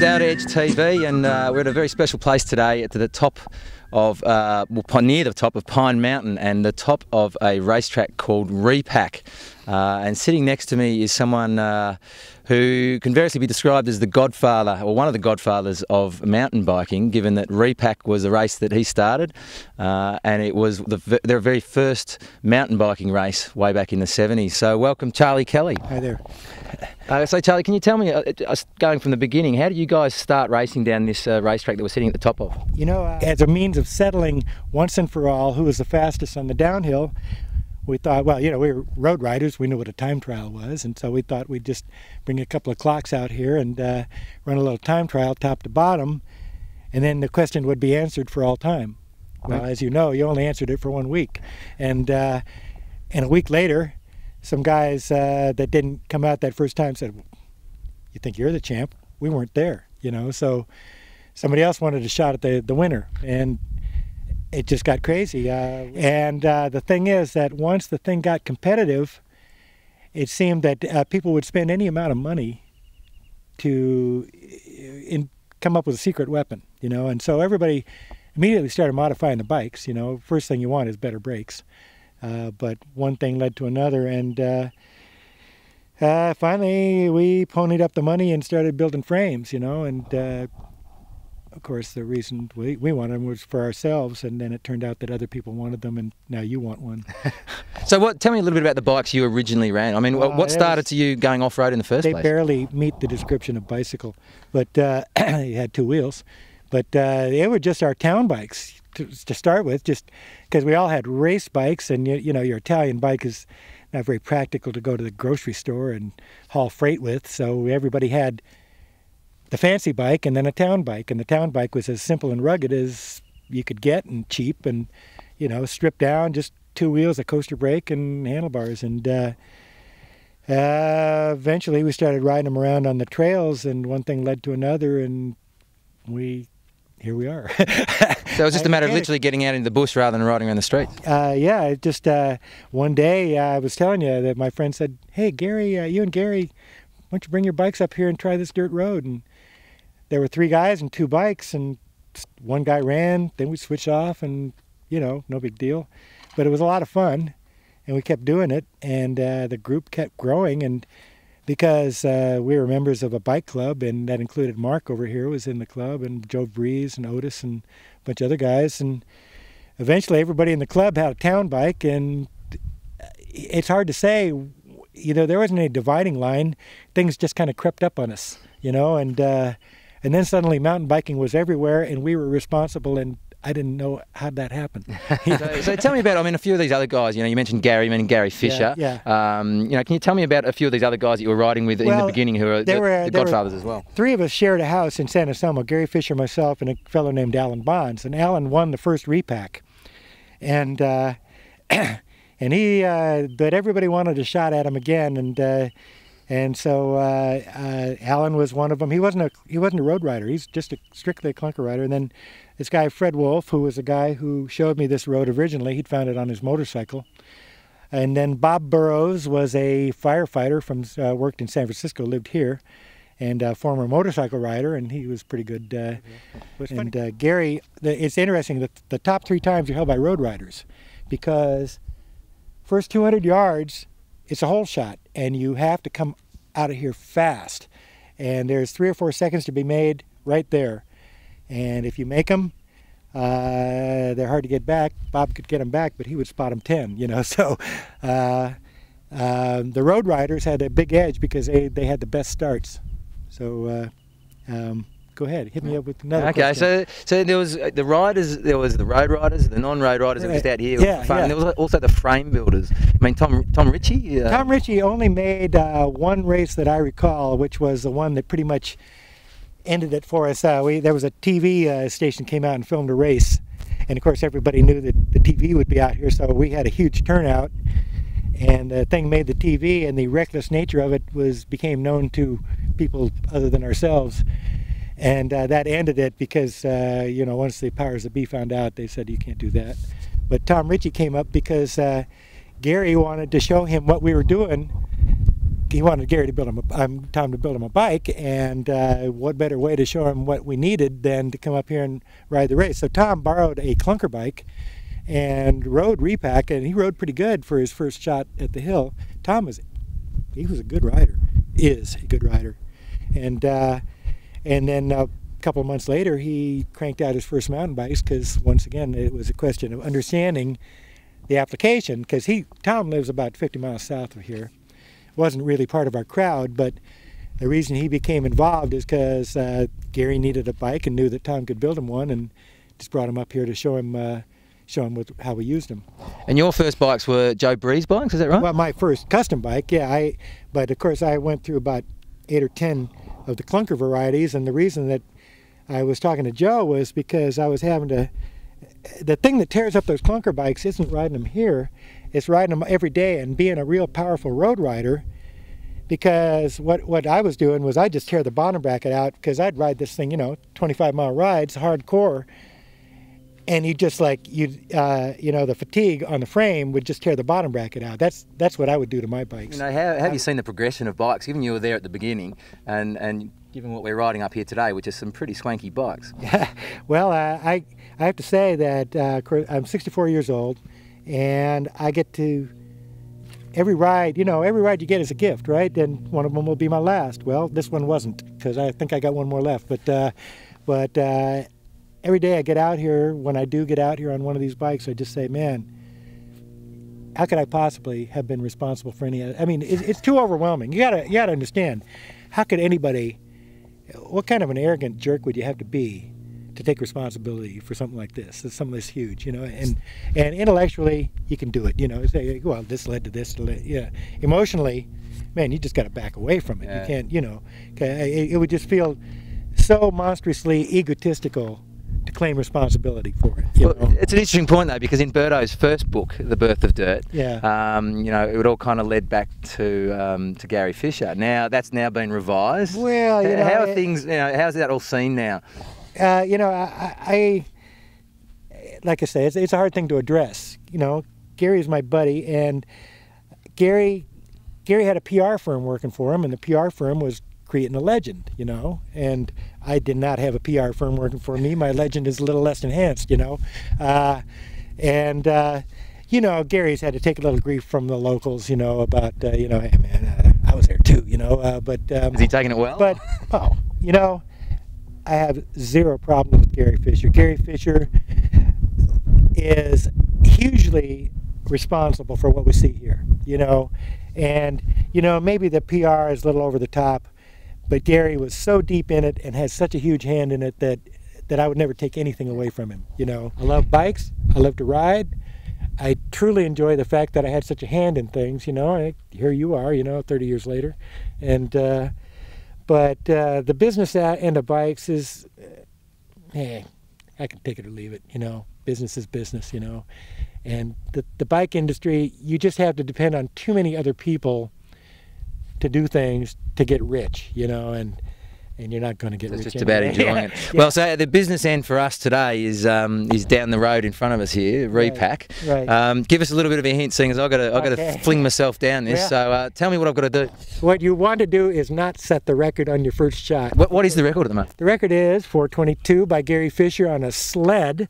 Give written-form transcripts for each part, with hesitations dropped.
Down to Edge TV, and we're at a very special place today, at the top of, near the top of Pine Mountain, and the top of a racetrack called Repack. And sitting next to me is someone who can variously be described as the godfather, or one of the godfathers of mountain biking, given that Repack was a race that he started, and it was their very first mountain biking race way back in the 70s. So welcome, Charlie Kelly. Hi there. So Charlie, can you tell me, going from the beginning, how did you guys start racing down this racetrack that we're sitting at the top of? You know, as a means of settling once and for all who was the fastest on the downhill, we thought, well, you know, we were road riders, we knew what a time trial was, and so we thought we'd just bring a couple of clocks out here and run a little time trial top to bottom, and then the question would be answered for all time. Well, as you know, you only answered it for 1 week, and a week later, some guys that didn't come out that first time said, "You think you're the champ? We weren't there," you know. So somebody else wanted a shot at the winner, and it just got crazy. The thing is that once the thing got competitive, it seemed that people would spend any amount of money to come up with a secret weapon, you know. And so everybody immediately started modifying the bikes. You know, first thing you want is better brakes. But one thing led to another, and finally we ponied up the money and started building frames, you know, and of course the reason we wanted them was for ourselves, and then it turned out that other people wanted them, and now you want one. So tell me a little bit about the bikes you originally ran. I mean, what started to you going off-road in the first place? They barely meet the description of bicycle, but you had two wheels. But they were just our town bikes to start with, just because we all had race bikes, and you know, your Italian bike is not very practical to go to the grocery store and haul freight with, so everybody had the fancy bike and then a town bike, and the town bike was as simple and rugged as you could get, and cheap, and you know, stripped down, just two wheels, a coaster brake, and handlebars. And eventually we started riding them around on the trails, and one thing led to another, and here we are. So it was just a matter of literally getting out into the bush rather than riding around the street? Yeah, just one day I was telling you that my friend said, "Hey Gary, you and Gary, why don't you bring your bikes up here and try this dirt road?" And there were 3 guys and 2 bikes, and one guy ran, then we switched off, and you know, no big deal. But it was a lot of fun, and we kept doing it, and the group kept growing, and because we were members of a bike club, and that included Mark over here was in the club, and Joe Breeze and Otis and a bunch of other guys, and eventually everybody in the club had a town bike, and it's hard to say, you know, there wasn't any dividing line. Things just kind of crept up on us, you know, and then suddenly mountain biking was everywhere, and we were responsible, and I didn't know how that happened. So tell me about, I mean, a few of these other guys. You know, you mentioned Gary Fisher. Yeah. You know, can you tell me about a few of these other guys that you were riding with in the beginning, who are the godfathers as well? 3 of us shared a house in San Anselmo: Gary Fisher, myself, and a fellow named Alan Bonds. And Alan won the first Repack, and but everybody wanted a shot at him again, and so Alan was one of them. He wasn't a road rider. He's just strictly a clunker rider. And then this guy Fred Wolf, who was a guy who showed me this road originally, he'd found it on his motorcycle. And then Bob Burrows was a firefighter from worked in San Francisco, lived here, and a former motorcycle rider, and he was pretty good. And Gary, it's interesting that the top 3 times are held by road riders, because first 200 yards, it's a hole shot, and you have to come out of here fast. And there's 3 or 4 seconds to be made right there. And if you make them, they're hard to get back. Bob could get them back, but he would spot them 10, you know. So the road riders had a big edge because they had the best starts. So go ahead, hit me up with another question. So there was the riders, there was the road riders, the non-road riders that were just out here for fun. Yeah. And there was also the frame builders. I mean, Tom Ritchie? Tom Ritchie only made one race that I recall, which was the one that pretty much ended it for us. There was a TV station came out and filmed a race, and of course everybody knew that the TV would be out here, so we had a huge turnout, and the thing made the TV, and the reckless nature of it became known to people other than ourselves. And that ended it because, you know, once the powers that be found out, they said, you can't do that. But Tom Ritchie came up because Gary wanted to show him what we were doing, he wanted Gary to build him Tom to build him a bike, and what better way to show him what we needed than to come up here and ride the race. So Tom borrowed a clunker bike and rode Repack, and he rode pretty good for his first shot at the hill. He was a good rider, is a good rider, and then a couple of months later he cranked out his first mountain bikes, because once again it was a question of understanding the application, because Tom lives about 50 miles south of here. Wasn't really part of our crowd, but the reason he became involved is because Gary needed a bike and knew that Tom could build him one, and just brought him up here to show him how we used them. And your first bikes were Joe Bree's bikes, is that right? Well, my first custom bike, yeah. But of course I went through about 8 or 10 of the clunker varieties, and the reason that I was talking to Joe was because I was having to. The thing that tears up those clunker bikes isn't riding them here, it's riding them every day and being a real powerful road rider. Because what I was doing was I just tear the bottom bracket out, because I'd ride this thing, 25-mile rides, hardcore, and the fatigue on the frame would just tear the bottom bracket out. That's what I would do to my bikes. How have you seen the progression of bikes, given you were there at the beginning, and given what we're riding up here today, which is some pretty swanky bikes? Well, I have to say that I'm 64 years old, and I get to, every ride you get is a gift, right? And one of them will be my last. Well, this one wasn't, because I think I got one more left. But every day I get out here, when I do get out here on one of these bikes, I just say, man, how could I possibly have been responsible for any of it? I mean, it's too overwhelming. You gotta understand, how could anybody, what kind of an arrogant jerk would you have to be to take responsibility for something like this? It's something this huge, and intellectually you can do it, say, well, this led to this, yeah. Emotionally, man, you just got to back away from it. Yeah. You can't, it would just feel so monstrously egotistical to claim responsibility for it. It's an interesting point though, because in Berto's first book, The Birth of Dirt, yeah. It all kind of led back to Gary Fisher. Now that's now been revised. Well, how are things? How's that all seen now? I like I say, it's a hard thing to address. Gary is my buddy, and Gary had a PR firm working for him, and the PR firm was creating a legend, and I did not have a PR firm working for me. My legend is a little less enhanced, Gary's had to take a little grief from the locals, about, hey man, I was there too, but... Is he taking it well? But, I have zero problem with Gary Fisher. Gary Fisher is hugely responsible for what we see here, and, maybe the PR is a little over the top, but Gary was so deep in it and has such a huge hand in it that I would never take anything away from him. I love bikes. I love to ride. I truly enjoy the fact that I had such a hand in things. Here you are, 30 years later, and but the business end of bikes is, hey, I can take it or leave it. Business is business. And the bike industry, you just have to depend on too many other people to do things to get rich, and you're not going to get rich. It's just about enjoying it. Yeah. Well, so the business end for us today is down the road in front of us here, Repack. Right. Give us a little bit of a hint, seeing as I've got to fling myself down this. Yeah. So tell me what I've got to do. What you want to do is not set the record on your first shot. What is the record at the moment? The record is 4:22 by Gary Fisher on a sled.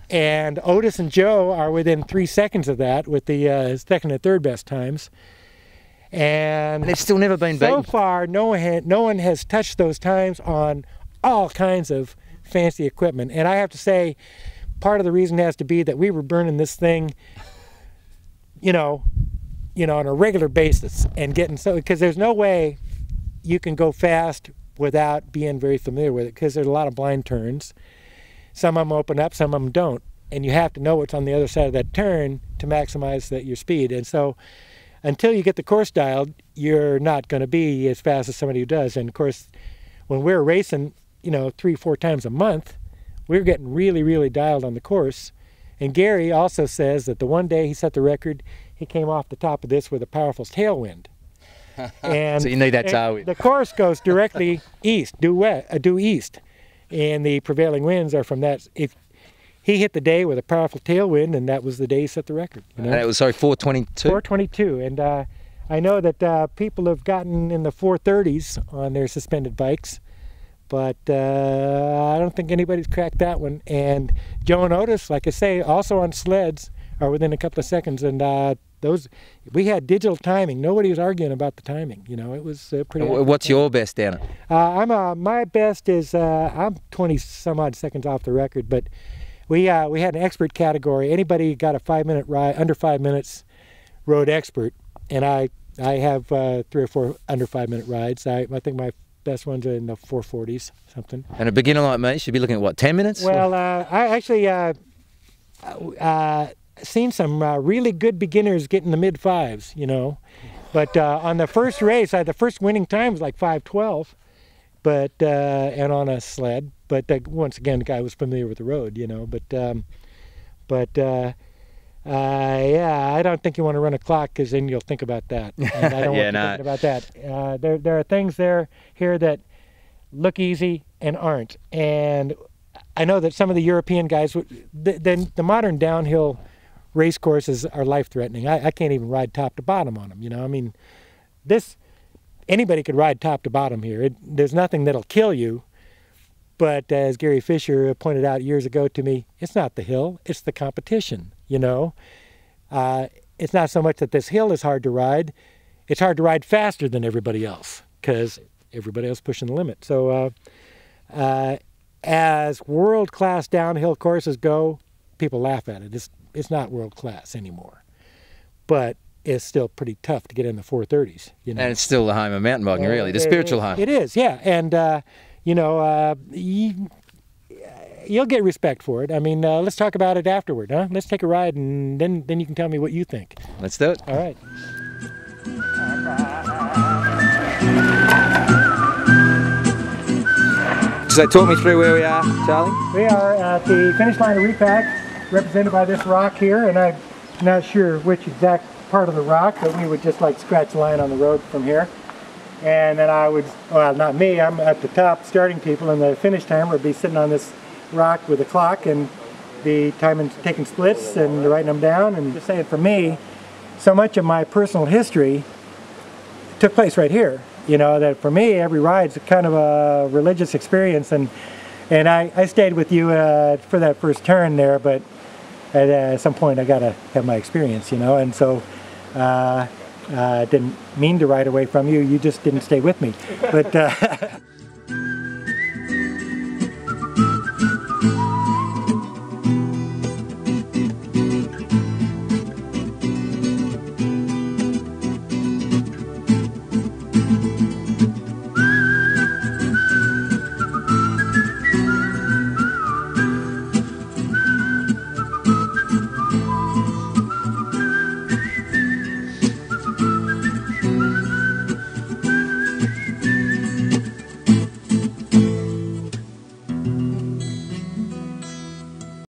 And Otis and Joe are within 3 seconds of that with the second and third best times. And they've still never been beaten. So far, no one has touched those times on all kinds of fancy equipment. And I have to say, part of the reason has to be that we were burning this thing, on a regular basis and getting because there's no way you can go fast without being very familiar with it, because there's a lot of blind turns. Some of them open up, some of them don't, and you have to know what's on the other side of that turn to maximize your speed. And so, until you get the course dialed, you're not going to be as fast as somebody who does. And of course, when we're racing, 3-4 times a month, we're getting really, really dialed on the course. And Gary also says that the one day he set the record, he came off the top of this with a powerful tailwind. And so you need that tailwind. The course goes directly east, due east, and the prevailing winds are from that. If he hit the day with a powerful tailwind, and that was the day he set the record. And it was 4:22. 4:22, and I know that people have gotten in the 430s on their suspended bikes, but I don't think anybody's cracked that one. And Joe and Otis, like I say, also on sleds, are within a couple of seconds. And we had digital timing. Nobody was arguing about the timing. You know, it was pretty. What's your best down it? My best is I'm 20 some odd seconds off the record, but we had an expert category. Anybody got a 5-minute ride, under 5 minutes, rode expert, and I have 3 or 4 under 5-minute rides. I think my best ones are in the 440s, something. And a beginner like me should be looking at what, 10 minutes? Well, I actually seen some really good beginners get in the mid-5s, you know. But on the first race, the first winning time was like 5:12, but and on a sled. But once again, the guy was familiar with the road, you know. Yeah, I don't think you want to run a clock, because then you'll think about that. And I don't want to think about that. There are things here that look easy and aren't. And I know that some of the European guys, the modern downhill race courses are life-threatening. I can't even ride top to bottom on them. You know, I mean, anybody could ride top to bottom here. There's nothing that'll kill you. But as Gary Fisher pointed out years ago to me, it's not the hill, it's the competition, you know. It's not so much that this hill is hard to ride, it's hard to ride faster than everybody else, because everybody else is pushing the limit. So as world-class downhill courses go, people laugh at it. It's not world-class anymore. But it's still pretty tough to get in the 430s, you know. And it's still the home of mountain biking, really, the spiritual home. It is, yeah. And you know, you'll get respect for it. I mean, let's talk about it afterward, huh? Let's take a ride, and then you can tell me what you think. Let's do it. All right. So talk me through where we are, Charlie. We are at the finish line of Repack, represented by this rock here, and I'm not sure which exact part of the rock, but we would just like scratch the line on the road from here. And then well, not me, I'm at the top starting people, and the finish timer would be sitting on this rock with a clock and be taking splits and writing them down. And just saying, for me, so much of my personal history took place right here. You know, that for me, every ride's kind of a religious experience. And I stayed with you for that first turn there, but at some point I got to have my experience, you know. And so didn't mean to ride away from you. You just didn't stay with me. But